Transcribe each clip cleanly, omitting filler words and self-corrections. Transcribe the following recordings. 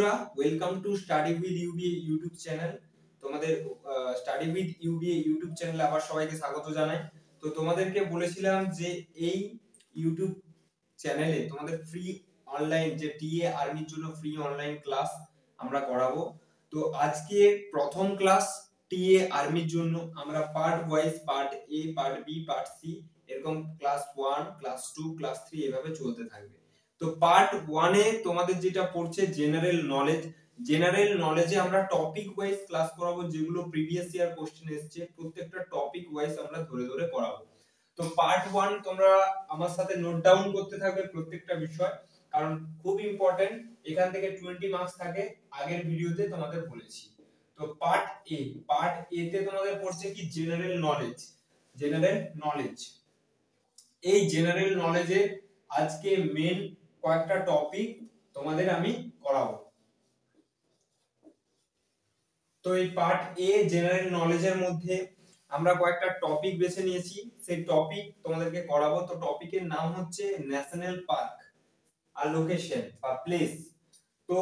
বন্ধুরা, welcome to study with UBA YouTube channel. তোমাদের study with UBA YouTube চ্যানেলে আবার সবাইকে স্বাগত জানাই। তো তোমাদেরকে বলেছিলাম যে এই ইউটিউব চ্যানেলে তোমাদের ফ্রি অনলাইন যে টিএ আর্মির জন্য ফ্রি অনলাইন ক্লাস আমরা করাবো। তো আজকে প্রথম ক্লাস টিএ আর্মির জন্য আমরা part wise part A, part B, part C এরকম ক্লাস 1, ক্লাস 2, ক্লাস 3 এভাবে চলতে থাকবে। তো পার্ট 1 এ তোমাদের যেটা পড়ছে জেনারেল নলেজ। জেনারেল নলেজে আমরা টপিক ওয়াইজ ক্লাস করাবো, যেগুলো প্রিভিয়াস ইয়ার কোশ্চেন এসেছে প্রত্যেকটা টপিক ওয়াইজ আমরা ধরে ধরে করাবো। তো পার্ট 1 তোমরা আমার সাথে নোট ডাউন করতে থাকবে প্রত্যেকটা বিষয়, কারণ খুব ইম্পর্টেন্ট। এখান থেকে 20 মার্কস থাকে, আগের ভিডিওতে তোমাদের বলেছি। তো পার্ট এ তে তোমাদের পড়ছে কি জেনারেল নলেজ। জেনারেল নলেজ, এই জেনারেল নলেজে আজকে মেন কয়েকটা টপিক তোমাদের আমি করাবো। তো এই পার্ট এ জেনারেল নলেজের মধ্যে আমরা কয়েকটা টপিক বেছে নিয়েছি, সেই টপিক তোমাদেরকে করাবো। তো টপিকের নাম হচ্ছে ন্যাশনাল পার্ক আর লোকেশন বা প্লেস। তো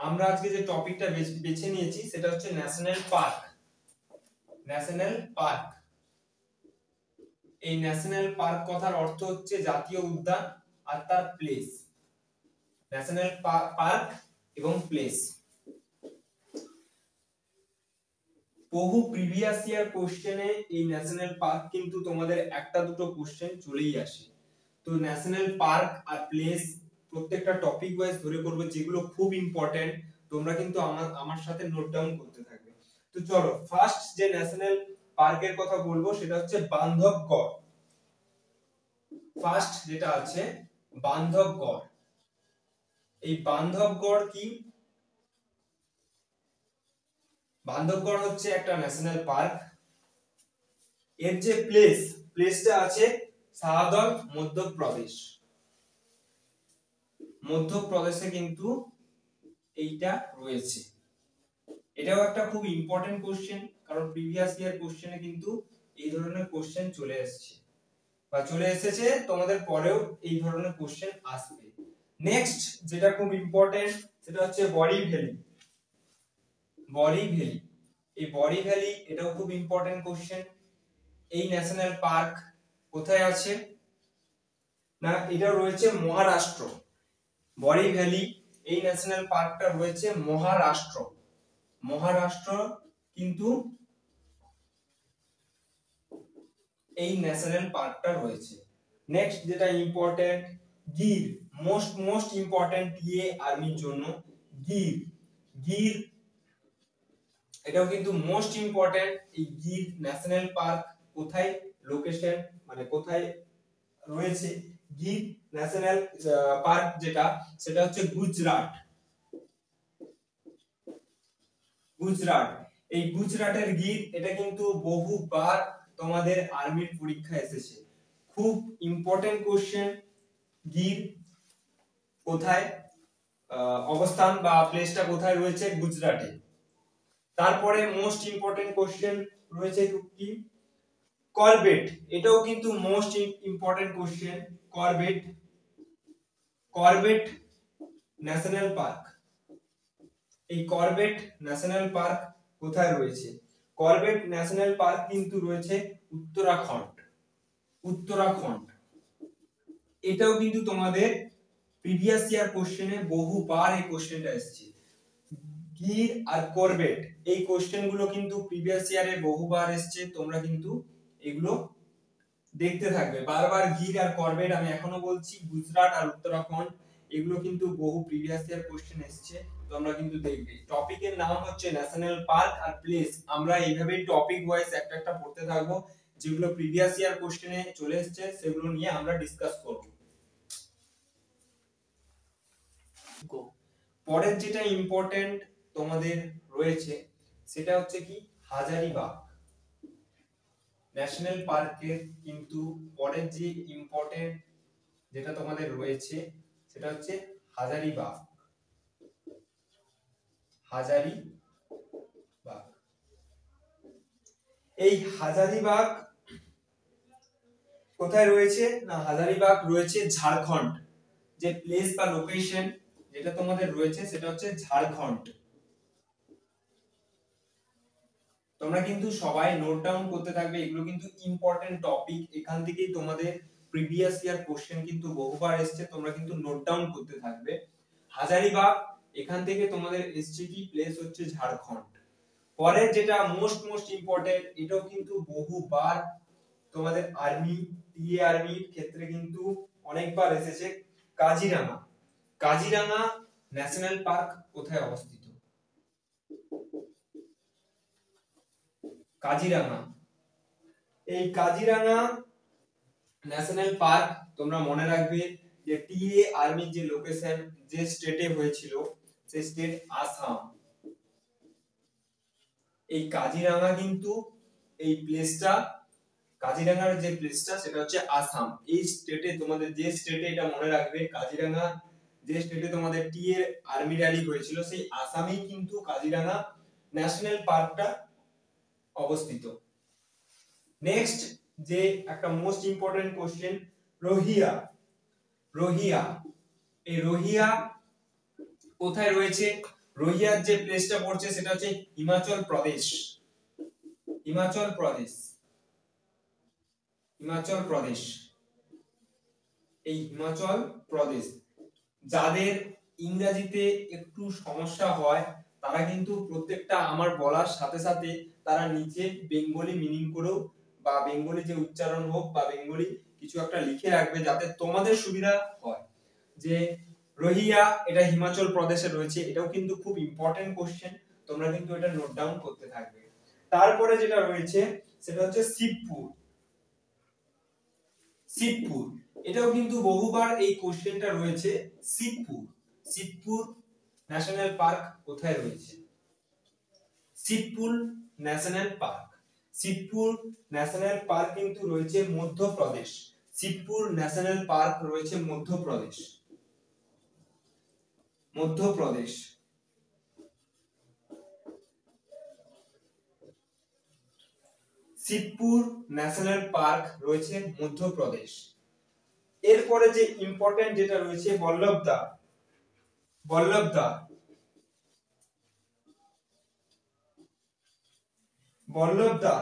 আমরা আজকে যে টপিকটা বেছে নিয়েছি সেটা হচ্ছে ন্যাশনাল পার্ক। ন্যাশনাল পার্ক, এই ন্যাশনাল পার্ক কথার অর্থ হচ্ছে জাতীয় উদ্যান আর তার প্লেস। ন্যাশনাল পার্ক এবং প্লেস। বহু প্রিভিয়াস ইয়ার কোশ্চেনে এই ন্যাশনাল পার্ক কিন্তু তোমাদের একটা দুটো কোশ্চেন চলেই আসে। তো ন্যাশনাল পার্ক আর প্লেস প্রত্যেকটা টপিক ওয়াইজ ধরে করব, যেগুলো খুব ইম্পর্টেন্ট। তোমরা কিন্তু আমার সাথে নোট ডাউন করতে থাকবে। তো চলো, ফার্স্ট যে ন্যাশনাল পার্কের কথা বলবো সেটা হচ্ছে বান্ধবগড়। ফার্স্ট যেটা আছে বান্ধবগড়। এই বান্ধবগড় কি? বান্ধবগড় হচ্ছে একটা ন্যাশনাল পার্ক। এর যে প্লেসটা আছে শাহদল, মধ্যপ্রদেশ। মধ্যপ্রদেশে কিন্তু এইটা রয়েছে। এটাও একটা খুব ইম্পর্টেন্ট কোশ্চেন, কারণ প্রিভিয়াস ইয়ার কোশ্চেনে কিন্তু এই ধরনের কোশ্চেন চলে এসেছে বা চলে এসেছে, তোমাদের পরেও এই ধরনের কোশ্চেন আসবে। নেক্সট যেটা খুব ইম্পর্টেন্ট সেটা হচ্ছে বরি ভ্যালি। বরি ভ্যালি, এই বরি ভ্যালি এটাও খুব ইম্পর্টেন্ট কোশ্চেন। এই ন্যাশনাল পার্ক কোথায় আছে না, এটা রয়েছে মহারাষ্ট্র। বরি ভ্যালি এই ন্যাশনাল পার্কটা রয়েছে মহারাষ্ট্র। মহারাষ্ট্র কিন্তু এই ন্যাশনাল পার্কটা রয়েছে। নেক্সট যেটা important Gir, most important TA আর্মির জন্য গির। গির এটাও কিন্তু মোস্ট ইম্পর্টেন্ট। এই গির ন্যাশনাল পার্ক কোথায় লোকেশন, মানে কোথায় রয়েছে? গির ন্যাশনাল পার্ক যেটা সেটা হচ্ছে গুজরাট। গুজরাট, এই গুজরাটের গির এটা কিন্তু বহুবার তোমাদের আর্মির পরীক্ষা এসেছে। খুব ইম্পর্টেন্ট কোশ্চেন। গির কোথায় অবস্থান বা প্লেসটা কোথায় রয়েছে? গুজরাটে। তারপরে মোস্ট ইম্পর্টেন্ট কোশ্চেন রয়েছে কি করবেট। এটাও কিন্তু most important question. Corbett, Corbett national park. এই করবেট ন্যাশনাল পার্ক কোথায় রয়েছে? করবেট ন্যাশনাল পার্ক কিন্তু রয়েছে উত্তরাখণ্ড। উত্তরাখণ্ড, এটাও কিন্তু তোমাদের প্রিভিয়াস ইয়ার কোশ্চেনে বহুবার এই কোশ্চেনটা এসেছে। গির আর করবেট এই কোশ্চেনগুলো কিন্তু প্রিভিয়াস ইয়ারে বহুবার এসেছে। তোমরা কিন্তু এগুলো দেখতে থাকবে বারবার। গির আর করবেট, আমি এখনো বলছি গুজরাট আর উত্তরাখণ্ড এগুলো কিন্তু বহু প্রিভিয়াস ইয়ার কোশ্চেন এসেছে, তোমরা কিন্তু দেখবে। টপিকের নাম হচ্ছে ন্যাশনাল পার্ক আর প্লেস। আমরা এইভাবেই টপিক ওয়াইজ একটা একটা পড়তে থাকবো, যেগুলো প্রিভিয়াস ইয়ার কোশ্চেনে চলে এসেছে সেগুলো নিয়ে আমরা ডিসকাস করব। পরের যেটা ইম্পর্টেন্ট তোমাদের রয়েছে সেটা হচ্ছে কি হাজারিবাগ। ন্যাশনাল পার্কের কিন্তু পরের যে ইম্পর্টেন্ট যেটা তোমাদের রয়েছে সেটা হচ্ছে হাজারিবাগ। হাজারিবাগ, এই হাজারিবাগ কোথায় রয়েছে না, হাজারিবাগ রয়েছে ঝাড়খণ্ড। যে প্লেস বা লোকেশন যেটা তোমাদের রয়েছে সেটা হচ্ছে ঝাড়খণ্ড। তোমরা কিন্তু সবাই নোট ডাউন করতে থাকবে, এগুলো কিন্তু ইম্পর্টেন্ট টপিক, এখান থেকেই তোমাদের প্রিভিয়াস ইয়ার কোশ্চেন কিন্তু বহুবার এসেছে, তোমরা কিন্তু নোট ডাউন করতে থাকবে। হাজারিবাগ, এখান থেকে তোমাদের এসছে কি প্লেস হচ্ছে ঝাড়খণ্ড। পরে যেটা মোস্ট ইম্পর্টেন্ট, এটাও কিন্তু বহুবার তোমাদের আর্মি, টিএ আর্মির ক্ষেত্রে কিন্তু অনেকবার এসেছে, কাজিরাঙা। কাজিরাঙা ন্যাশনাল পার্ক কোথায় অবস্থিত? কাজিরাঙা, এই কাজিরাঙা ন্যাশনাল পার্ক তোমরা মনে রাখবে যে টিএ আর্মির যে লোকেশন যে স্টেটে হয়েছিল সেই স্টেট আসাম। এই কাজিরাঙা কিন্তু এই প্লেসটা, কাজিরাঙার যে প্লেসটা সেটা হচ্ছে আসাম। এই স্টেটে তোমাদের যে স্টেটে, এটা মনে রাখবে, কাজিরাঙা যে স্টেটে তোমাদের টিএ আর্মি র্যালি হয়েছিল সেই আসামেই কিন্তু কাজিরাঙা ন্যাশনাল পার্কটা অবস্থিত। নেক্সট যে একটা most important question, Ruhia. Ruhia, এই রোহিয়া কোথায় রয়েছে? রোহিয়ার যে প্লেসটা পড়ছে সেটা হচ্ছে হিমাচল প্রদেশ। হিমাচল প্রদেশ, হিমাচল প্রদেশ, এই হিমাচল প্রদেশ। যাদের ইংরেজিতে একটু সমস্যা হয় তারা কিন্তু প্রত্যেকটা আমার বলার সাথে সাথে তারা নিচে বেঙ্গলি মিনিং করেও বা বেঙ্গলি যে উচ্চারণ হোক বা বেঙ্গলি কিছু একটা লিখে রাখবে যাতে তোমাদের সুবিধা হয়। যে রোহিয়া এটা হিমাচল প্রদেশে রয়েছে, এটাও কিন্তু খুব ইম্পর্টেন্ট কোশ্চেন, তোমরা কিন্তু এটা নোট ডাউন করতে থাকবে। তারপরে যেটা রয়েছে সেটা হচ্ছে শিবপুর। শিবপুর, এটাও কিন্তু বহুবার এই কোশ্চেনটা রয়েছে। শিবপুর, শিবপুর ন্যাশনাল পার্ক কোথায় রয়েছে? Shibpur national park, Shibpur national park কিন্তু রয়েছে মধ্যপ্রদেশ। শিবপুর ন্যাশনাল পার্ক রয়েছে মধ্যপ্রদেশ, মধ্যপ্রদেশ। শিবপুর ন্যাশনাল পার্ক রয়েছে মধ্যপ্রদেশ। এরপরে যে ইম্পর্টেন্ট যেটা রয়েছে বল্লভদা। বল্লভদা, বল্লভদা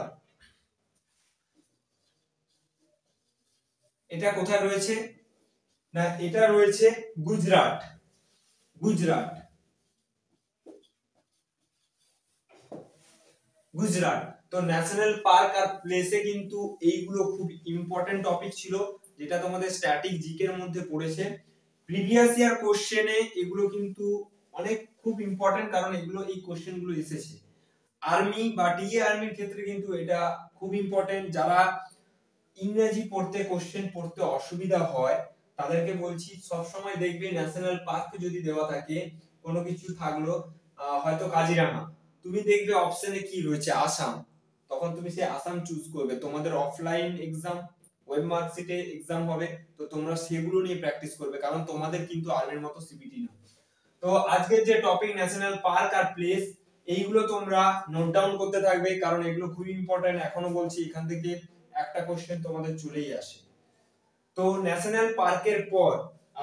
এটা কোথায় রয়েছে? না এটা রয়েছে গুজরাট। গুজরাট, গুজরাট। তো ন্যাশনাল পার্ক আর প্লেসে কিন্তু এইগুলো খুব ইম্পর্টেন্ট টপিক ছিল, যেটা তোমাদের স্ট্যাটিক জিকে এর মধ্যে পড়েছে। প্রিভিয়াস ইয়ার কোশ্চেনে এগুলো কিন্তু অনেক খুব ইম্পর্টেন্ট, কারণ এগুলো এই কোশ্চেন গুলো এসেছে। আর্মি বা টিএ আর্মির ক্ষেত্রে কিন্তু এটা খুব ইম্পর্টেন্ট। যারা ইংরেজি পড়তে, কোশ্চেন পড়তে অসুবিধা হয় তাদেরকে বলছি সব সময় দেখবে ন্যাশনাল পার্ক যদি দেওয়া থাকে, কোনো কিছু থাকলো হয়তো কাজিরাঙা, তুমি দেখবে অপশনে কি রয়েছে আসাম, তখন তুমি সেই আসাম চুজ করবে। তোমাদের অফলাইন এক্সাম, ওয়েব মার্কশিটে এক্সাম হবে, তো তোমরা সেগুলো নিয়ে প্র্যাকটিস করবে, কারণ তোমাদের কিন্তু আর্মির মতো সিবিটি না। তো আজকের যে টপিক ন্যাশনাল পার্ক আর প্লেস, এইগুলো তোমরা নোট ডাউন করতে থাকবে, কারণ এগুলো খুব ইম্পর্টেন্ট। এখনো বলছি এখান থেকে একটা কোশ্চেন তোমাদের চলেই আসে। তো ন্যাশনাল পার্কের পর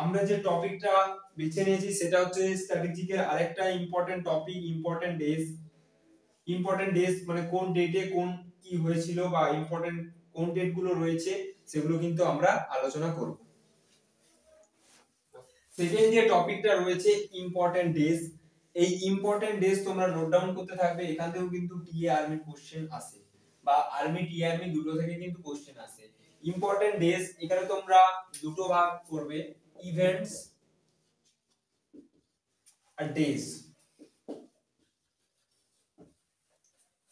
আমরা যে টপিকটা বেছে নিয়েছি সেটা হচ্ছে স্ট্র্যাটেজিকের আরেকটা important topic, important days. Important days মানে কোন ডেটে কোন কি হয়েছিল বা ইম্পর্টেন্ট কোন ডেট গুলো রয়েছে সেগুলো কিন্তু আমরা আলোচনা করব। সেকেন্ড যে টপিকটা রয়েছে ইম্পর্টেন্ট ডেজ, এই ইম্পর্টেন্ট ডেজ তোমরা নোট ডাউন করতে থাকবে। এখান থেকেও কিন্তু টিএ আর্মি কোশ্চেন আসে বা আর্মি টিএ আর্মি দুটো থেকে কিন্তু কোশ্চেন আসে। ইম্পর্টেন্ট ডেজ এখানে তোমরা দুটো ভাগ করবে, ইভেন্টস আর ডেজ।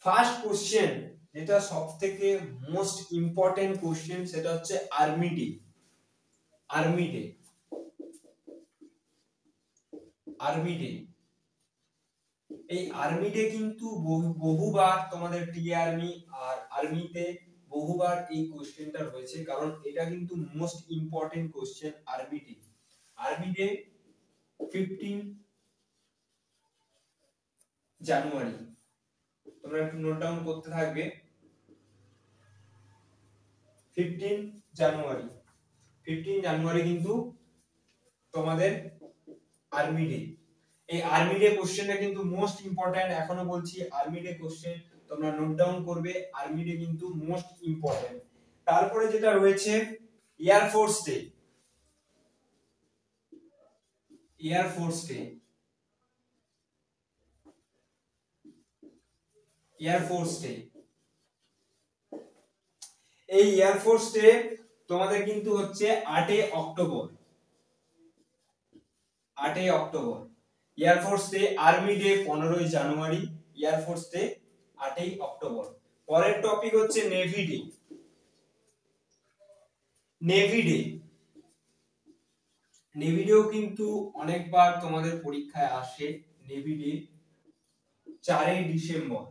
ফার্স্ট কোশ্চেন যেটা সবথেকে মোস্ট ইম্পর্টেন্ট কোশ্চেন সেটা হচ্ছে army day. Army day, army day, এই আর্মি ডে কিন্তু বহুবার তোমাদের টিএ আর্মি আর আর্মিতে বহুবার এই কোশ্চেনটা রয়েছে, কারণ এটা কিন্তু most important question. Army day, army day 15 জানুয়ারি, তোমরা একটু নোট ডাউন করতে থাকবে। 15 জানুয়ারি, 15 জানুয়ারি কিন্তু তোমাদের আর্মি ডে। এই আর্মি ডে কোশ্চেনটা কিন্তু মোস্ট ইম্পর্টেন্ট, এখনো বলছি আর্মি ডে কোশ্চেন তোমরা নোট ডাউন করবে, আর্মি ডে কিন্তু মোস্ট ইম্পর্টেন্ট। তারপরে যেটা রয়েছে air force day. Air force day, air force day, এই এয়ার ফোর্স ডে তোমাদের কিন্তু হচ্ছে 8 October. 8 October air force day, army day 15 January, air force day 8 October. পরের টপিক হচ্ছে navy day. Navy day, navy ডেও কিন্তু অনেকবার তোমাদের পরীক্ষায় আসে। Navy day 4 December.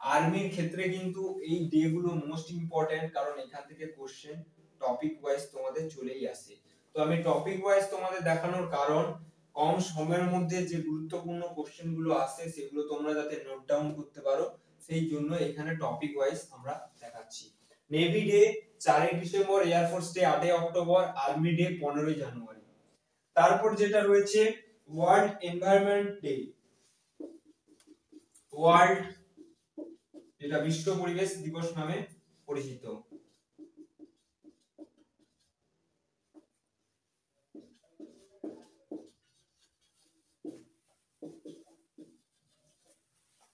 আর্মির ক্ষেত্রে কিন্তু এই ডে গুলো মোস্ট ইম্পর্টেন্ট, কারণ এখান থেকে কোশ্চেন টপিক ওয়াইজ তোমাদের চলেই আসে। তো আমি টপিক ওয়াইজ তোমাদের দেখানোর কারণ কম সময়ের মধ্যে যে গুরুত্বপূর্ণ কোশ্চেন গুলো আসে সেগুলো তোমরা যাতে নোট ডাউন করতে পারো, সেই জন্য এখানে টপিক ওয়াইজ আমরা দেখাচ্ছি। Navy day 4 December, air force day 8 October, army day 15 জানুয়ারি। তারপর যেটা রয়েছে ওয়ার্ল্ড এনভায়রনমেন্ট ডে। ওয়ার্ল্ড, যেটা বিশ্ব পরিবেশ দিবস নামে পরিচিত।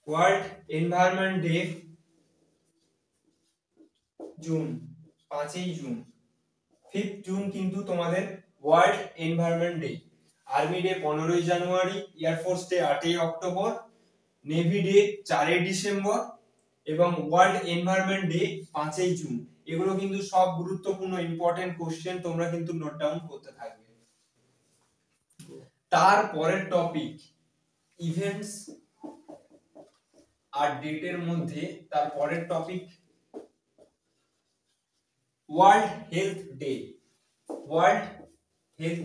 World environment day June, 5 June. 5 June কিন্তু তোমাদের world environment day. Army day 15 January, air force day 8 October, navy day 4 December এবং ওয়ার্ল্ড এনভায়রনমেন্ট ডে 5 জুন। এগুলো কিন্তু সব গুরুত্বপূর্ণ ইম্পর্টেন্ট কোশ্চেন, তোমরা কিন্তু নোট ডাউন করতে থাকবে। তারপরের টপিক ইভেন্টস আর ডেটের মধ্যে তারপরের topic world health day. World health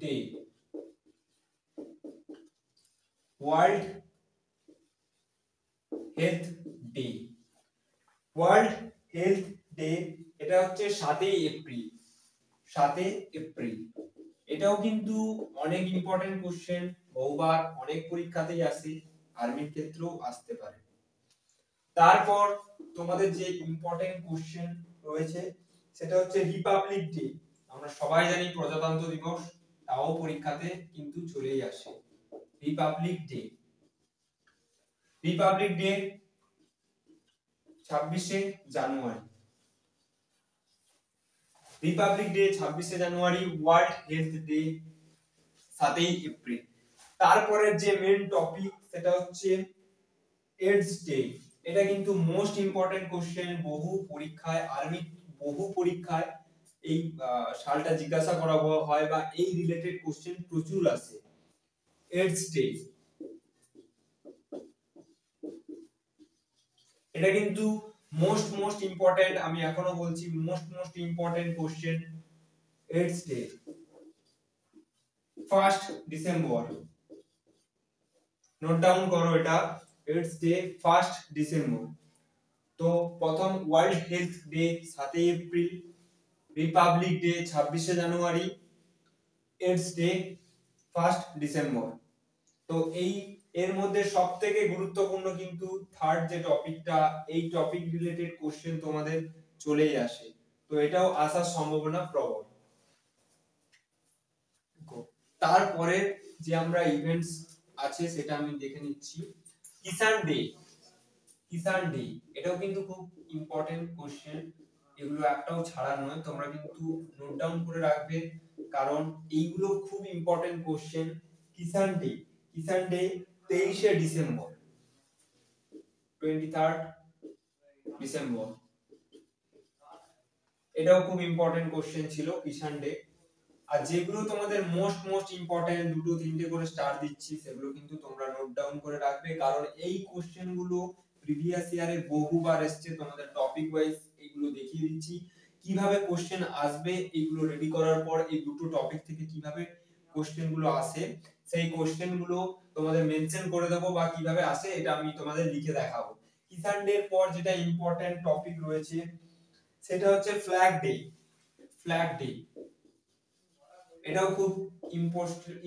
day, world health day, world health day এটা হচ্ছে 7 এপ্রিল। 7 এপ্রিল এটাও কিন্তু অনেক ইম্পর্টেন্ট কোশ্চেন, বহুবার অনেক পরীক্ষাতেই আসে, আর্মির ক্ষেত্রেও আসতে পারে। তারপর তোমাদের যে ইম্পর্টেন্ট কোশ্চেন রয়েছে সেটা হচ্ছে রিপাবলিক ডে। আমরা সবাই জানি প্রজাতন্ত্র দিবস, তাও পরীক্ষাতে কিন্তু চলেই আসে। রিপাবলিক ডে, রিপাবলিক ডে 26 জানুয়ারি। রিপাবলিক ডে 26 জানুয়ারি, ওয়ার্ল্ড হেলথ ডে 7 এপ্রিল। তারপরে যে মেন টপিক সেটা হচ্ছে এইডস ডে। এটা কিন্তু মোস্ট ইম্পর্টেন্ট কোশ্চেন, বহু পরীক্ষায় আর্মি বহু পরীক্ষায় এই সালটা জিজ্ঞাসা করা হয় বা এই রিলেটেড কোশ্চেন প্রচুর আসে। এইডস ডে, এটা কিন্তু মোস্ট ইম্পর্টেন্ট, আমি এখনো বলছি most important question. AIDS day 1 December, note down করো এটা। AIDS day 1 December. তো প্রথম world health day 7 April, Republic day 26 জানুয়ারি, এইডস ডে 1 ডিসেম্বর। তো এই এর মধ্যে সবথেকে গুরুত্বপূর্ণ কিন্তু থার্ড যে টপিকটা, এই টপিক রিলেটেড কোশ্চেন তোমাদের চলেই আসে, তো এটাও আসার সম্ভাবনা প্রবল। তারপরে যে আমরা ইভেন্টস আছে সেটা আমি দেখে নিচ্ছি। কিষান ডে, কিষান ডে এটাও কিন্তু খুব ইম্পর্টেন্ট কোশ্চেন, এগুলো একটাও ছাড়া নয়, তোমরা কিন্তু নোট ডাউন করে রাখবে কারণ এইগুলো খুব ইম্পর্টেন্ট কোশ্চেন। কিষান ডে, কিষান ডে 23 ডিসেম্বর, 23rd ডিসেম্বর। এটাও খুব ইম্পর্টেন্ট কোশ্চেন ছিল কিষান ডে। আর যেগুলো তোমাদের মোস্ট ইম্পর্টেন্ট, দুটো তিনটে করে স্টার দিচ্ছি, সেগুলো কিন্তু তোমরা নোট ডাউন করে রাখবে কারণ এই কোশ্চেন গুলো প্রিভিয়াস ইয়ারে বহুবার এসেছে। তোমাদের টপিক ওয়াইজ এগুলো দেখিয়ে দিচ্ছি কিভাবে কোশ্চেন আসবে, এগুলো রেডি করার পর এই দুটো টপিক থেকে কিভাবে কোশ্চেন গুলো আসে সেই কোশ্চেন গুলো তোমাদের মেনশন করে দেবো, বা কিভাবে আসে এটা আমি তোমাদের লিখে দেখাবো। কিষান ডে এর পর যেটা ইম্পর্টেন্ট টপিক রয়েছে সেটা হচ্ছে ফ্ল্যাগ ডে। ফ্ল্যাগ ডে এটাও খুব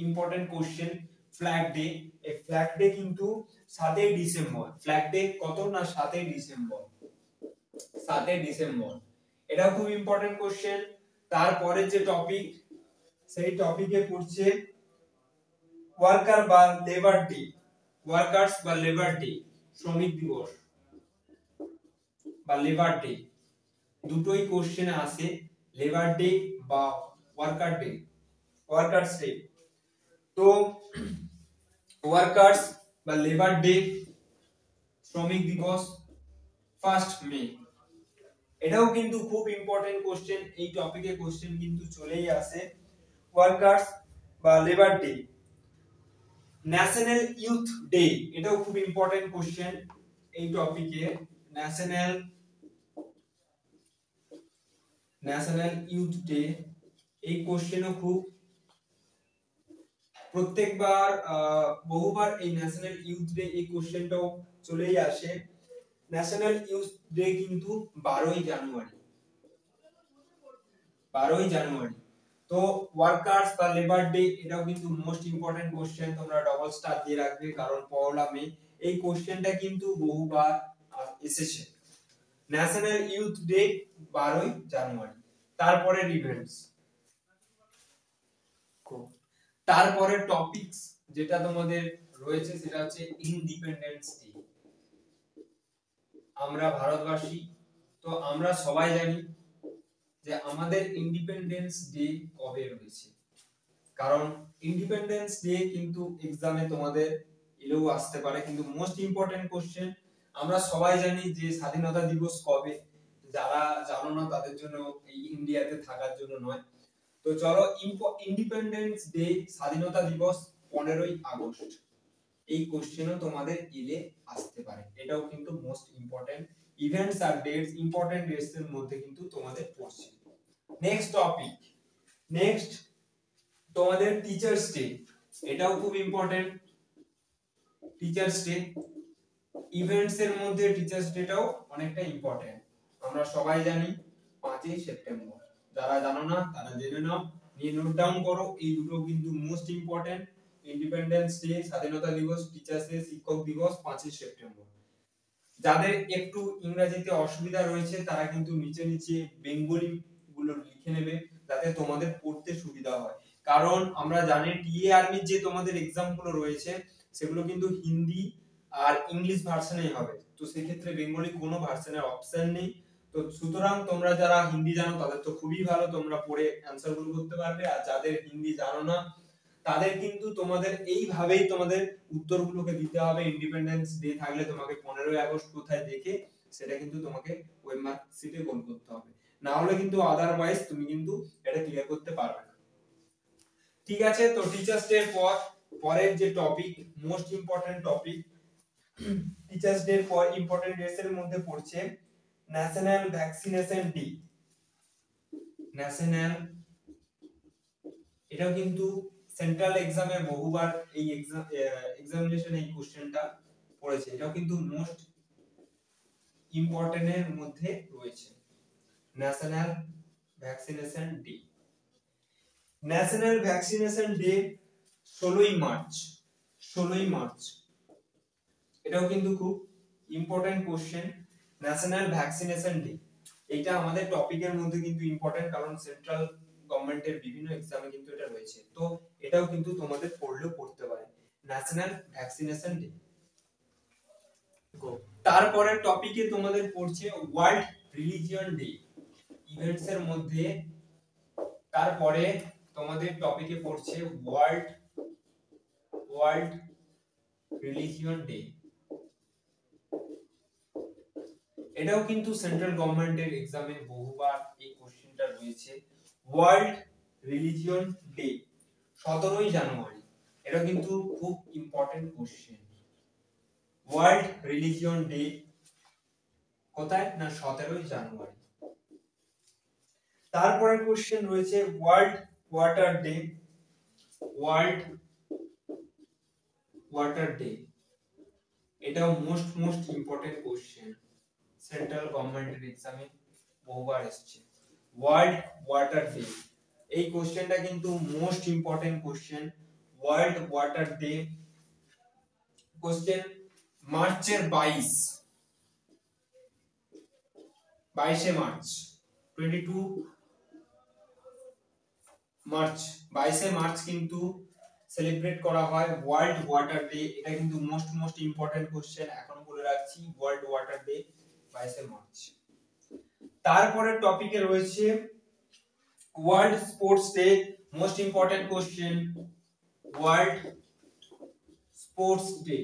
ইম্পর্টেন্ট কোশ্চেন। ফ্ল্যাগ ডে, এই ফ্ল্যাগ ডে কিন্তু 7ই ডিসেম্বর। ফ্ল্যাগ ডে কত না 7ই ডিসেম্বর, 7ই ডিসেম্বর। এটাও খুব ইম্পর্টেন্ট কোশ্চেন। তারপরে যে টপিক, সেই টপিকে পড়ছে ওয়ার্কার বা লেবার ডে, ওয়ার্কার্স বা লেবার ডে, শ্রমিক দিবস বা লেবার ডে, দুটোই কোশ্চেনে আসে, লেবার ডে বা ওয়ার্কার ডে, ওয়ার্কার্স ডে। তো ওয়ার্কার্স বা লেবার ডে, শ্রমিক দিবস 1 মে, এটাও কিন্তু খুব ইম্পর্টেন্ট কোশ্চেন। এই টপিকে কোশ্চেন কিন্তু চলেই আসে। ওয়ার্কার্স বা labour day. National youth day, এটাও খুব ইম্পর্টেন্ট কোশ্চেন এই টপিকে। ন্যাশনাল ইউথ ডে, এই কোশ্চেনও খুব প্রত্যেকবার বহুবার এই ন্যাশনাল ইউথ ডে এই কোশ্চেনটাও চলেই আসে। ন্যাশনাল ইউথ ডে কিন্তু 12ই জানুয়ারি, 12ই জানুয়ারি। তো ওয়ার্কার্স বা লেবার ডে, এটাও কিন্তু মোস্ট ইম্পর্টেন্ট কোশ্চেন, তোমরা ডবল স্টার দিয়ে রাখবে, কারণ পয়লা মে এই কোশ্চেনটা কিন্তু বহুবার এসেছে। ন্যাশনাল ইউথ ডে 12ই জানুয়ারি। তারপরে ইভেন্টস, তারপরে টপিকস যেটা তোমাদের রয়েছে সেটা হচ্ছে ইন্ডিপেন্ডেন্স ডে। আমরা ভারতবাসী, তো আমরা সবাই জানি যে আমাদের ইন্ডিপেন্ডেন্স ডে কবে রয়েছে, কারণ ইন্ডিপেন্ডেন্স ডে কিন্তু এক্সামে তোমাদের এলেও আসতে পারে, কিন্তু মোস্ট ইম্পর্টেন্ট কোশ্চেন। আমরা সবাই জানি যে স্বাধীনতা দিবস কবে, যারা জানো না তাদের জন্য এই ইন্ডিয়াতে থাকার জন্য নয়। তো চলো, ইন্ডিপেন্ডেন্স ডে, স্বাধীনতা দিবস 15ই আগস্ট। এই কোশ্চেনও তোমাদের এলে আসতে পারে, এটাও কিন্তু মোস্ট ইম্পর্টেন্ট। ইভেন্টস আর ডেটস, ইম্পর্টেন্ট ডেটস এর মধ্যে কিন্তু তোমাদের পড়ছে। নেক্সট টপিক, নেক্সট তোমাদের টিচার্স ডে, এটাও খুব ইম্পর্টেন্ট। টিচার্স ডে, ইভেন্টস এর মধ্যে টিচার্স ডেটাও অনেকটা ইম্পর্টেন্ট। আমরা সবাই জানি 5ই সেপ্টেম্বর, যারা জানো না তারা জেনে নাও, নিয়ে নোট ডাউন করো, এই দুটো কিন্তু মোস্ট ইম্পর্টেন্ট। ইন্ডিপেন্ডেন্স ডে, স্বাধীনতা দিবস, টিচার্স ডে, শিক্ষক দিবস 5ই সেপ্টেম্বর। যাদের একটু ইংরেজিতে অসুবিধা রয়েছে তারা কিন্তু নিচে নিচে বেঙ্গলি গুলো লিখে নেবে, যাতে তোমাদের পড়তে সুবিধা হয়। কারণ আমরা জানি টিএ আর্মির যে তোমাদের এক্সাম গুলো রয়েছে সেগুলো কিন্তু হিন্দি আর ইংলিশ ভার্সনেই হবে, তো সেই ক্ষেত্রে বেঙ্গলি কোনো ভার্সনের অপশন নেই। তো সুতরাং তোমরা যারা হিন্দি জানো তাদের তো খুবই ভালো, তোমরা পড়ে অ্যানসার গুলো করতে পারবে, আর যাদের হিন্দি জানো না তাদের কিন্তু তোমাদের এইভাবেই তোমাদের উত্তরগুলোকে দিতে হবে। ইন্ডিপেন্ডেন্স ডে থাকলে তোমাকে 15ই আগস্ট কোথায় দেখে সেটা কিন্তু তোমাকে ওই মার্কশিটে গোল করতে হবে, না হলে কিন্তু আদারওয়াইজ তুমি কিন্তু এটা ক্লিয়ার করতে পারবে না। ঠিক আছে, তো টিচার্স ডে পর পরের যে topic, most important topic, teachers day পর ইম্পর্টেন্ট ডেটস এর মধ্যে পড়ছে ন্যাশনাল ভ্যাকসিনেশন ডে। ন্যাশনাল, এটাও কিন্তু সেন্ট্রাল এক্সামে বহুবার এই এক্সামিনেশন এই কোশ্চেনটা পড়েছে, এটাও কিন্তু মোস্ট ইম্পর্টেন্ট এর মধ্যে রয়েছে। National vaccination day, national vaccination day 16ই মার্চ, 16ই মার্চ, এটাও কিন্তু খুব important question. National vaccination day, এটা আমাদের টপিকের মধ্যে কিন্তু ইম্পর্টেন্ট, কারণ সেন্ট্রাল গভর্নমেন্টের বিভিন্ন এক্সামে কিন্তু এটা রয়েছে, তো এটাও কিন্তু তোমাদের পড়লেও পড়তে পারে, ন্যাশনাল ভ্যাকসিনেশন ডে। তারপরের টপিকে তোমাদের পড়ছে ওয়ার্ল্ড রিলিজিয়ন ডে, ইভেন্টস এর মধ্যে। তারপরে তোমাদের টপিকে পড়ছে ওয়ার্ল্ড রিলিজিয়ন ডে, এটাও কিন্তু সেন্ট্রাল গভর্নমেন্টের এক্সামে বহুবার এই কোশ্চেনটা রয়েছে। ওয়ার্ল্ড রিলিজিয়ন ডে 17ই জানুয়ারি, এটা কিন্তু খুব important question. World religion day কোথায় না 17ই জানুয়ারি। তারপরে কোশ্চেন রয়েছে world water day, world water day, এটাও মোস্ট ইম্পর্টেন্ট কোশ্চেন, সেন্ট্রাল গভর্নমেন্টের এক্সামে বহুবার এসেছে। ওয়ার্ল্ড ওয়াটার ডে, এই কোশ্চেনটা কিন্তু most important question. World water day question মার্চের 22 মার্চ 22 মার্চ 22 মার্চ কিন্তু সেলিব্রেট করা হয় ওয়ার্ল্ড ওয়াটার ডে। এটা কিন্তু মোস্ট ইম্পর্টেন্ট কোশ্চেন, এখন বলে রাখছি ওয়ার্ল্ড ওয়াটার ডে 22 মার্চ। তারপরে টপিকে রয়েছে world sports day, most important question world sports day.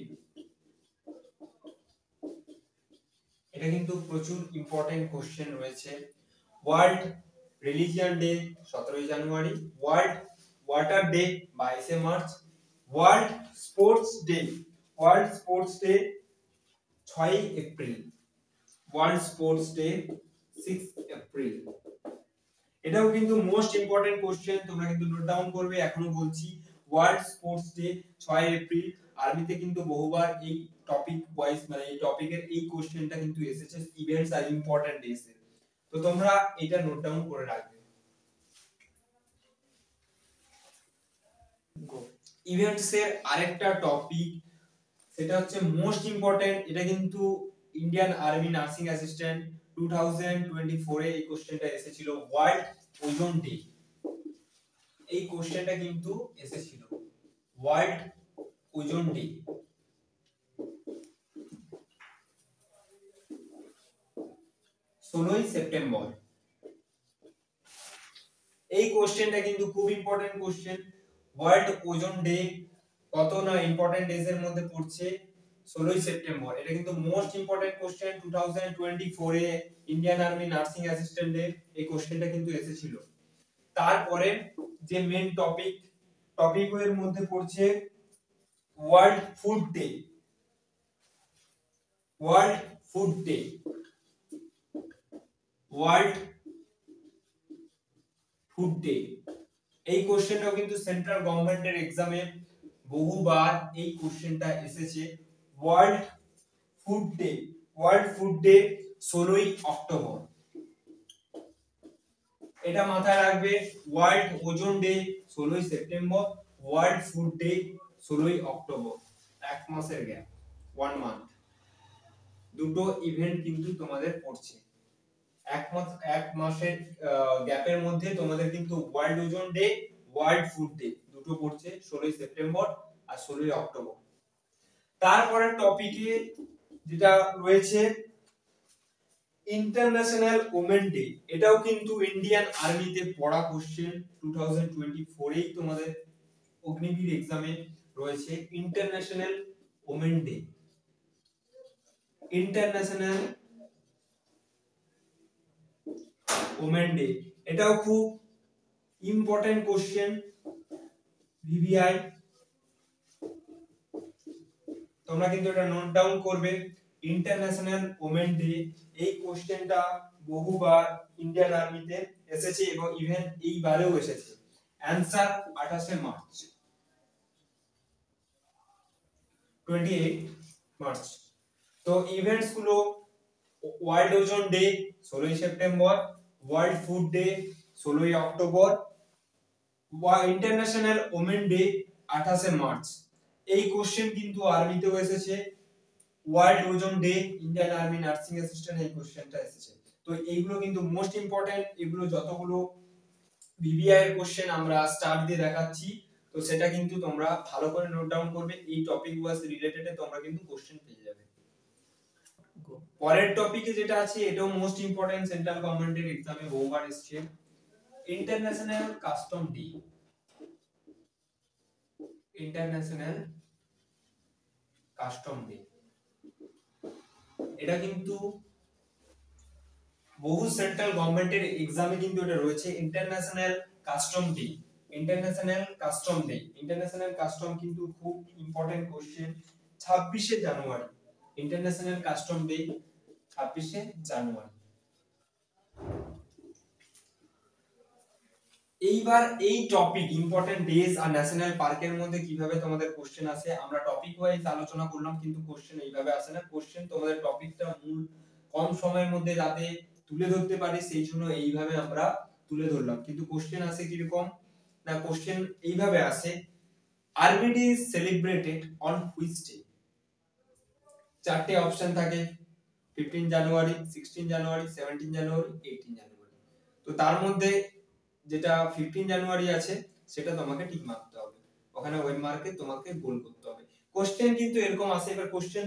এটা কিন্তু প্রচুর ইম্পর্টেন্ট কোশ্চেন রয়েছে। World religion day 17 January, world water day 22 March, world sports day 6 April, world sports day 6 April. এটাও কিন্তু most important question, তোমরা কিন্তু নোট ডাউন করবে। এখনো বলছি ওয়ার্ল্ড স্পোর্টস ডে 6 এপ্রিল। আর্মিতে কিন্তু বহুবার এই টপিক ওয়াইজ মানে এই টপিকের এই কোশ্চেনটা কিন্তু এসেছে, ইভেন্টস আর ইম্পর্টেন্ট ডেজ এ। তো তোমরা এটা নোট ডাউন করে রাখবে। ইভেন্টস এর আরেকটা টপিক, সেটা হচ্ছে মোস্ট ইম্পর্টেন্ট। এটা কিন্তু ইন্ডিয়ান আর্মি নার্সিং অ্যাসিস্ট্যান্ট 2024 এ এই কোশ্চেনটা এসেছিল, ওয়ার্ল্ড ওজোন ডে। এই কোশ্চেনটা কিন্তু এসেছিল ওয়ার্ল্ড ওজোন ডে। 16 সেপ্টেম্বর। এই কোশ্চেনটা কিন্তু খুব important question. World ozone day কত না ইম্পর্টেন্ট ডেজ এর মধ্যে পড়ছে 16 সেপ্টেম্বর। এটা কিন্তু মোস্ট ইম্পর্টেন্ট কোশ্চেন 2024 এ ইন্ডিয়ান আর্মি নার্সিং অ্যাসিস্ট্যান্ট এর এই কোশ্চেনটা কিন্তু এসেছিল। তারপরে যে মেইন টপিক এর মধ্যে পড়ছে world food day, world food day, world food day. এই কোশ্চেনটাও কিন্তু সেন্ট্রাল গভর্নমেন্টের এক্সামে বহুবার এই কোশ্চেনটা এসেছে। World food day, world food day 16 October. এটা মাথায় রাখবে, world ozone day 16 September, world food day 16 October. এক মাসের গ্যাপ, 1 মান্থ। দুটো ইভেন্ট কিন্তু তোমাদের পড়ছে এক মাসের গ্যাপের মধ্যে। তোমাদের কিন্তু world ozone day, world food day দুটো পড়ছে 16 সেপ্টেম্বর আর 16 অক্টোবর। তারপরে টপিকে যেটা রয়েছে ইন্টারন্যাশনাল ওমেন ডে। এটাও কিন্তু ইন্ডিয়ান আর্মিতে পড়া কোশ্চেন, 2024 এই তোমাদের অগ্নিবীর এক্সামে রয়েছে international women day. International women day এটাও খুব ইম্পর্টেন্ট কোশ্চেন ভিভিআই। তোমরা কিন্তু এটা নোট ডাউন করবে। ইন্টারন্যাশনাল ওমেন ডে এই কোশ্চেনটা বহুবার ইন্ডিয়ান আর্মিতে এসেছে এবং ইভেন এইবারেও এসেছে। Answer 28 March, 28 March. তো ইভেন্টস গুলো world ozone day 16 September, world food day 16 October, international women day 28 March. এই কোশ্চেন কিন্তু আর্মিতেও এসেছে। World ozone day, Indian army nursing assistant, এই কোশ্চেনটা এসেছে। তো এইগুলো কিন্তু মোস্ট ইম্পর্টেন্ট। এগুলো যতগুলো ভিভিআই এর কোশ্চেন আমরা স্টার দিয়ে দেখাচ্ছি, তো সেটা কিন্তু তোমরা ভালো করে নোট ডাউন করবে। এই টপিক ওয়াইজ রিলেটেড তোমরা কিন্তু কোশ্চেন পেয়ে যাবে। পরের টপিকে যেটা আছে এটাও মোস্ট ইম্পর্টেন্ট, সেন্ট্রাল গভর্নমেন্টের এক্সামে বহুবার এসেছে, international custom day. International custom day এটা কিন্তু বহু সেন্ট্রাল গভর্নমেন্টের এক্সামে কিন্তু এটা রয়েছে international custom day. International custom day, international custom কিন্তু খুব ইম্পর্টেন্ট কোশ্চেন। 26 জানুয়ারি ইন্টারন্যাশনাল কাস্টম ডে, 26 জানুয়ারি। এইবার এই টপিক ইম্পর্টেন্ট ডেজ আর ন্যাশনাল পার্কের মধ্যে কিভাবে তোমাদের কোশ্চেন আসে আমরা টপিক ওয়াইজ আলোচনা করলাম, কিন্তু কোশ্চেন এইভাবে আসে না। কোশ্চেন তোমাদের টপিকটা মূল কম সময়ের মধ্যে যাতে তুলে ধরতে পারি সেই জন্য এইভাবে আমরা তুলে ধরলাম, কিন্তু কোশ্চেন আসে কিরকম না, কোশ্চেন এইভাবে আসে, army day is celebrated on which day. চারটে অপশন থাকে, 15 জানুয়ারি, 16 জানুয়ারি, 17 জানুয়ারি, 18 জানুয়ারি। তো তার মধ্যে যেটা 15 জানুয়ারি আছে সেটা তোমাকে টিক মারতে হবে, ওখানে ওই মার্কে তোমাকে গোল করতে হবে। কোশ্চেন কিন্তু এরকম আসে, এবার কোশ্চেন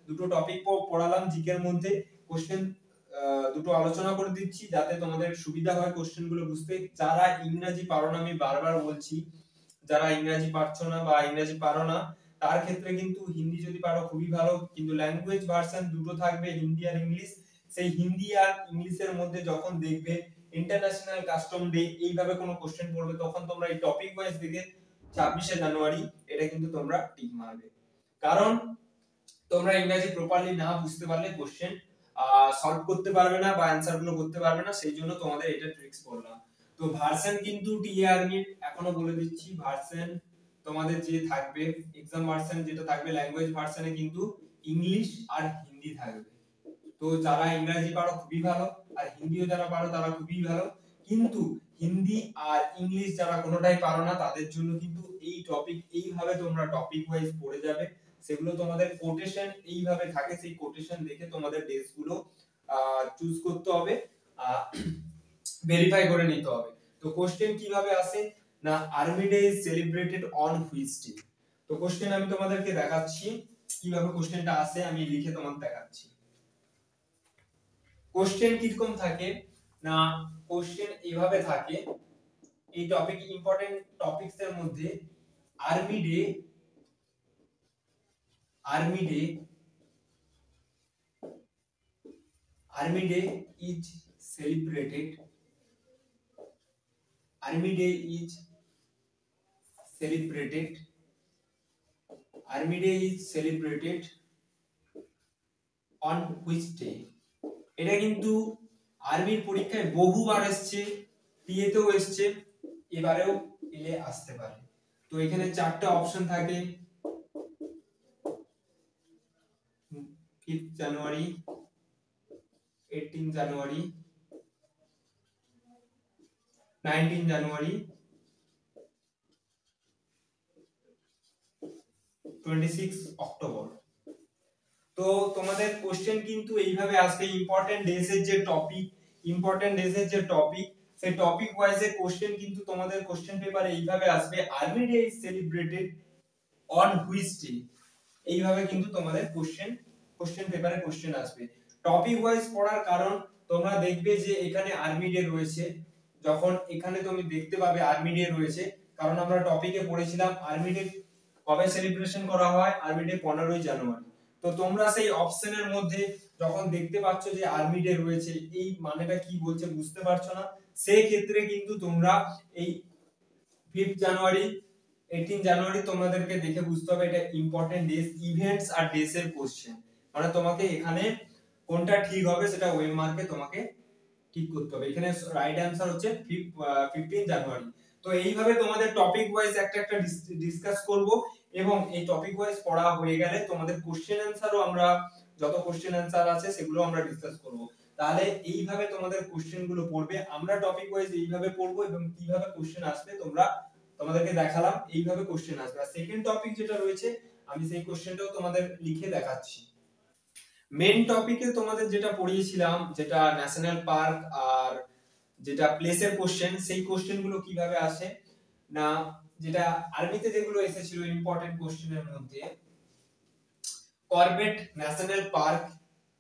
দুটো টপিক পড়ালাম জিকের মধ্যে, কোশ্চেন দুটো আলোচনা করে দিচ্ছি যাতে তোমাদের সুবিধা হয় কোশ্চেন গুলো বুঝতে। যারা ইংরেজি পারো না, আমি বারবার বলছি, যারা ইংরেজি পারছো না বা ইংরেজি পারো না তার ক্ষেত্রে কিন্তু হিন্দি যদি পারো খুবই ভালো, কিন্তু ল্যাঙ্গুয়েজ ভার্সন দুটো থাকবে, হিন্দি আর ইংলিশ। সেই হিন্দি আর ইংলিশের মধ্যে যখন দেখবে ইন্টারন্যাশনাল কাস্টম ডে এইভাবে কোনো কোশ্চেন পড়বে, তখন তোমরা এই টপিক ওয়াইজ দেখে 26শে জানুয়ারি এটা কিন্তু তোমরা টিক মারবে। কারণ তোমরা ইংরেজি প্রপারলি না বুঝতে পারলে কোশ্চেন সলভ করতে পারবে না বা অ্যানসার গুলো করতে পারবে না, সেই জন্য তোমাদের এটা ট্রিক্স বললাম। তো ভার্সন কিন্তু টিএ আর্মির এখনো বলে দিচ্ছি, ভার্সন তোমাদের যে থাকবে এক্সাম ভার্সন যেটা থাকবে ল্যাঙ্গুয়েজ ভার্সনে কিন্তু ইংলিশ আর হিন্দি থাকবে। তো যারা ইংরেজি পারো খুবই ভালো, আর হিন্দিও যারা পারো তারা খুবই ভালো, কিন্তু হিন্দি আর ইংলিশ যারা কোনোটাই পারো না তাদের জন্য কিন্তু এই টপিক এইভাবে তোমরা টপিক ওয়াইজ পড়ে যাবে, সেগুলো তোমাদের কোটেশন এইভাবে থাকে, সেই কোটেশন দেখে তোমাদের ডেস গুলো চুজ করতে হবে, ভেরিফাই করে নিতে হবে। তো কোশ্চেন কিভাবে আসে না, army day is celebrated on which day. তো কোশ্চেন আমি তোমাদেরকে দেখাচ্ছি কিভাবে কোশ্চেনটা আসে, আমি লিখে তোমাদের দেখাচ্ছি। কোশ্চেন কিরকম থাকে না, কোশ্চেন এভাবে থাকে, এই টপিক ইম্পর্টেন্ট টপিকস এর মধ্যে army day, army day, army day is celebrated, army day is celebrated, army day is celebrated on which day. এটা কিন্তু আর্মির পরীক্ষায় বহুবার এসেছে, টিএতেও এসেছে, এবারেও এলে আসতে পারে। তো এখানে চারটা অপশন থাকে, 5 জানুয়ারি, 18 জানুয়ারি, 19 জানুয়ারি, 26 অক্টোবর। তো তোমাদের কোশ্চেন কিন্তু এইভাবে আসবে, ইম্পর্টেন্ট ডেজ এর যে টপিক, ইম্পর্টেন্ট ডেজ এর যে টপিক, সেই টপিক ওয়াইজ এ কোশ্চেন কিন্তু তোমাদের কোশ্চেন পেপারে এইভাবে আসবে, army day is celebrated on which day, এইভাবে কিন্তু তোমাদের কোশ্চেন পেপারে কোশ্চেন আসবে। টপিক ওয়াইজ পড়ার কারণ তোমরা দেখবে যে এখানে আর্মি ডে রয়েছে, যখন এখানে তুমি দেখতে পাবে আর্মি ডে রয়েছে, কারণ আমরা টপিকে পড়েছিলাম আর্মি ডে কবে সেলিব্রেশন করা হয়, আর্মি ডে 15ই জানুয়ারি। তো তোমরা সেই অপশনের মধ্যে যখন দেখতে পাচ্ছ যে আর্মি ডে রয়েছে, এই মানেটা কি বলছে বুঝতে পারছো না, সেই ক্ষেত্রে কিন্তু তোমরা এই 5 জানুয়ারি, 18 জানুয়ারি তোমাদেরকে দেখে বুঝতে হবে এটা ইম্পর্টেন্ট ডেজ, ইভেন্টস আর ডেজ এর কোশ্চেন, মানে তোমাকে এখানে কোনটা ঠিক হবে সেটা ওয়েব মার্কে তোমাকে ঠিক করতে হবে। এখানে রাইট অ্যানসার হচ্ছে 15 জানুয়ারি। তো এইভাবে তোমাদের টপিক ওয়াইজ একটা একটা ডিসকাস করব, এবং এই টপিক ওয়াইজ পড়া হয়ে গেলে তোমাদের কোশ্চেন অ্যানসারও আমরা, যত কোশ্চেন অ্যানসার আছে সেগুলো আমরা ডিসকাস করব। তাহলে এইভাবে তোমাদের কোশ্চেন গুলো পড়বে, আমরা টপিক ওয়াইজ এইভাবে পড়বো, এবং কিভাবে কোশ্চেন আসবে তোমরা, তোমাদেরকে দেখালাম এইভাবে কোশ্চেন আসবে। আর সেকেন্ড টপিক যেটা রয়েছে আমি সেই কোশ্চেনটাও তোমাদের লিখে দেখাচ্ছি। মেইন টপিকে তোমাদের যেটা পড়িয়েছিলাম, যেটা ন্যাশনাল পার্ক আর যেটা প্লেসের কোশ্চেন, সেই কোশ্চেন গুলো কিভাবে আসে না, যেটা আরবিতে যেগুলো এসেছিল ইম্পর্টেন্ট কোশ্চেনের মধ্যে, Corbett national park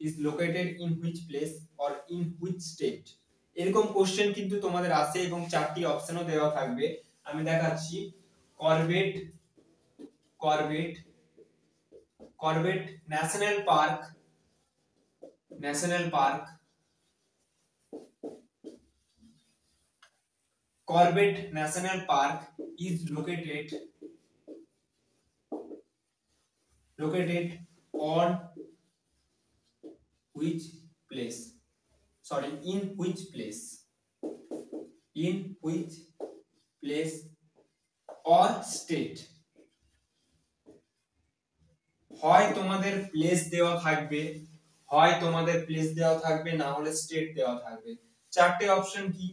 is located in which place or in which state, এরকম কোশ্চেন কিন্তু তোমাদের আসে, এবং চারটি অপশনও দেওয়া থাকবে, আমি দেখাচ্ছি। Corbett, Corbett, Corbett national park, national park, Corbett National Park is located on which place? Sorry, in which place? In which place or state? হয় তোমাদের প্লেস দেওয়া থাকবে, হয় তোমাদের প্লেস দেওয়া থাকবে, না হলে স্টেট দেওয়া থাকবে। চারটে অপশন কি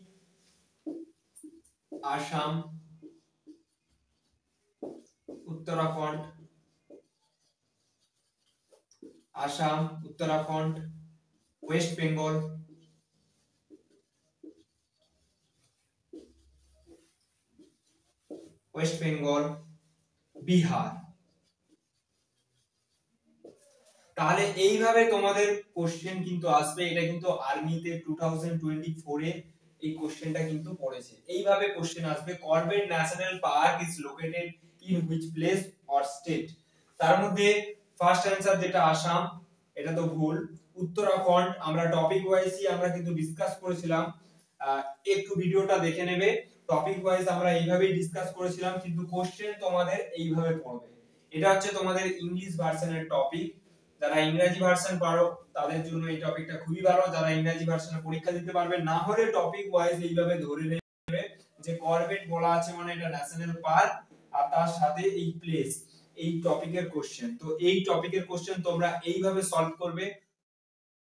আসাম, উত্তরাখণ্ড, আসাম, উত্তরাখণ্ড, ওয়েস্ট বেঙ্গল, বিহার। তাহলে এইভাবে তোমাদের কোশ্চেন কিন্তু আসবে। এটা কিন্তু আর্মিতে 2024 এ এই কোশ্চেনটা কিন্তু পড়েছে। এইভাবে কোশ্চেন আসবে, Corbett national park is located in which place or state. তার মধ্যে ফার্স্ট অ্যানসার যেটা আসাম, এটা তো ভুল। উত্তরাখণ্ড আমরা টপিক ওয়াইজই আমরা কিন্তু ডিসকাস করেছিলাম, একটু ভিডিওটা দেখে নেবে। টপিক ওয়াইজ আমরা এইভাবেই ডিসকাস করেছিলাম, কিন্তু কোশ্চেন তোমাদের এইভাবে পড়বে। এটা হচ্ছে তোমাদের ইংলিশ ভার্সনের টপিক। যারা ইংরেজি ভার্সন পারো তাদের জন্য এই টপিকটা খুবই ভালো। যারা ইংরেজি ভার্সনে পরীক্ষা দিতে পারবে না হলে টপিক ওয়াইজ এইভাবে ধরে নেবে যে করবেট বলা আছে মানে এটা ন্যাশনাল পার্ক, আর তার সাথে এই প্লেস, এই টপিকের কোশ্চেন। তো এই টপিকের কোশ্চেন তোমরা এইভাবে সলভ করবে।